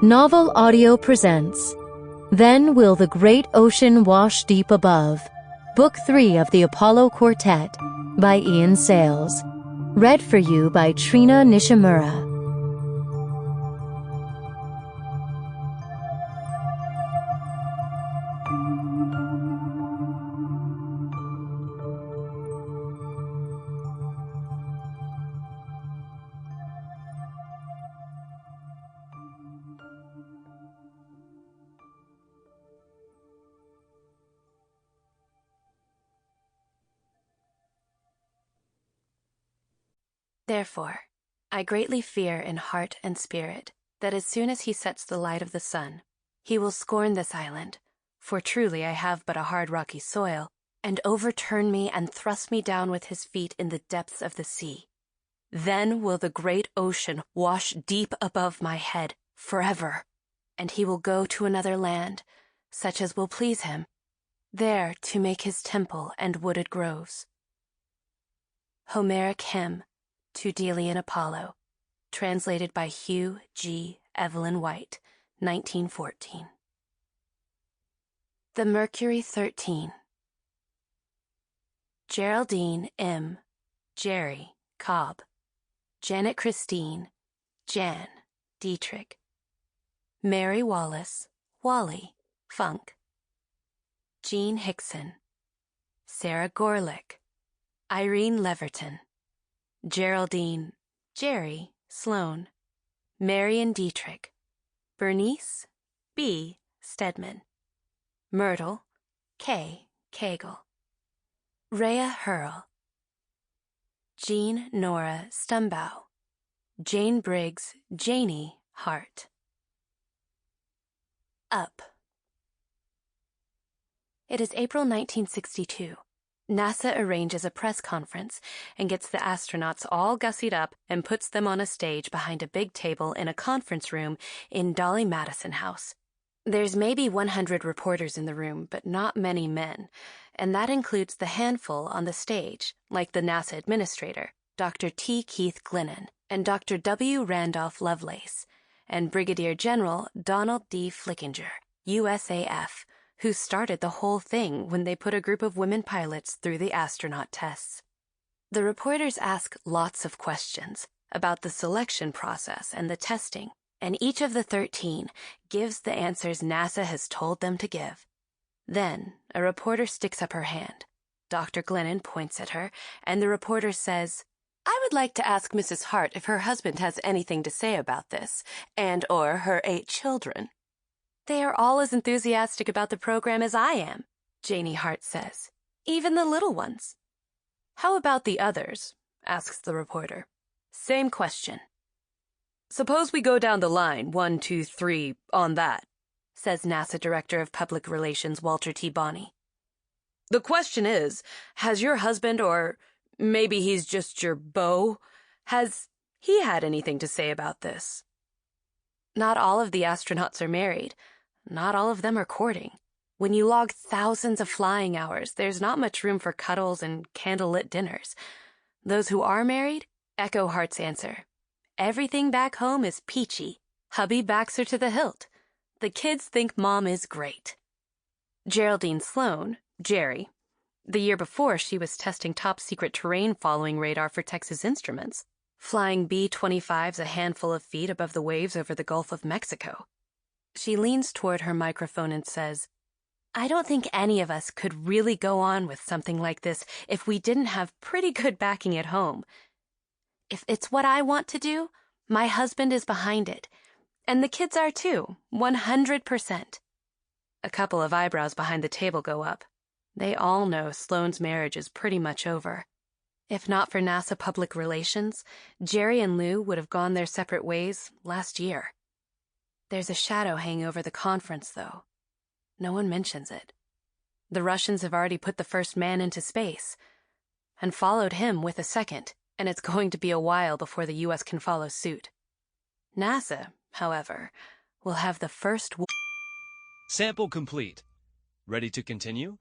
Novel Audio presents Then Will the Great Ocean Wash Deep Above, Book 3 of the Apollo Quartet by Ian Sales. Read for you by Trina Nishimura. Therefore, I greatly fear in heart and spirit that as soon as he sets the light of the sun, he will scorn this island, for truly I have but a hard rocky soil, and overturn me and thrust me down with his feet in the depths of the sea. Then will the great ocean wash deep above my head forever, and he will go to another land, such as will please him, there to make his temple and wooded groves. Homeric Hymn to Delian Apollo, translated by Hugh G. Evelyn White, 1914. The Mercury 13. Geraldine M. Jerrie Cobb, Janet Christine Jan Dietrich, Mary Wallace Wally Funk, Jean Hixson, Sarah Gorelick, Irene Leverton, Geraldine Jerri Sloan, Marion Dietrich, Bernice B. Steadman, Myrtle Cagle, Rhea Hurrle, Jean Nora Stumbough, Jane Briggs Janey Hart. Up. It is April 1962. NASA arranges a press conference and gets the astronauts all gussied up and puts them on a stage behind a big table in a conference room in Dolly Madison House. There's maybe 100 reporters in the room, but not many men, and that includes the handful on the stage, like the NASA administrator, Dr. T. Keith Glennon, and Dr. W. Randolph Lovelace, and Brigadier General Donald D. Flickinger, USAF, who started the whole thing when they put a group of women pilots through the astronaut tests. The reporters ask lots of questions about the selection process and the testing, and each of the 13 gives the answers NASA has told them to give. Then, a reporter sticks up her hand. Dr. Glennon points at her, and the reporter says, "I would like to ask Mrs. Hart if her husband has anything to say about this, and/or her 8 children." "They are all as enthusiastic about the program as I am," Janey Hart says. "Even the little ones." "How about the others?" asks the reporter. "Same question." "Suppose we go down the line, 1, 2, 3, on that," says NASA Director of Public Relations Walter T. Bonney. "The question is, has your husband, or maybe he's just your beau, has he had anything to say about this?" Not all of the astronauts are married. Not all of them are courting. When you log thousands of flying hours, there's not much room for cuddles and candlelit dinners. Those who are married echo Hart's answer. Everything back home is peachy. Hubby backs her to the hilt. The kids think Mom is great. Geraldine Sloan, Jerry, the year before she was testing top-secret terrain-following radar for Texas Instruments, flying B-25s a handful of feet above the waves over the Gulf of Mexico. She leans toward her microphone and says, "I don't think any of us could really go on with something like this if we didn't have pretty good backing at home. If it's what I want to do, my husband is behind it. And the kids are too, 100%. A couple of eyebrows behind the table go up. They all know Sloan's marriage is pretty much over. If not for NASA Public Relations, Jerry and Lou would have gone their separate ways last year. There's a shadow hanging over the conference, though. No one mentions it. The Russians have already put the first man into space, and followed him with a second, and it's going to be a while before the U.S. can follow suit. NASA, however, will have the first... Sample complete. Ready to continue?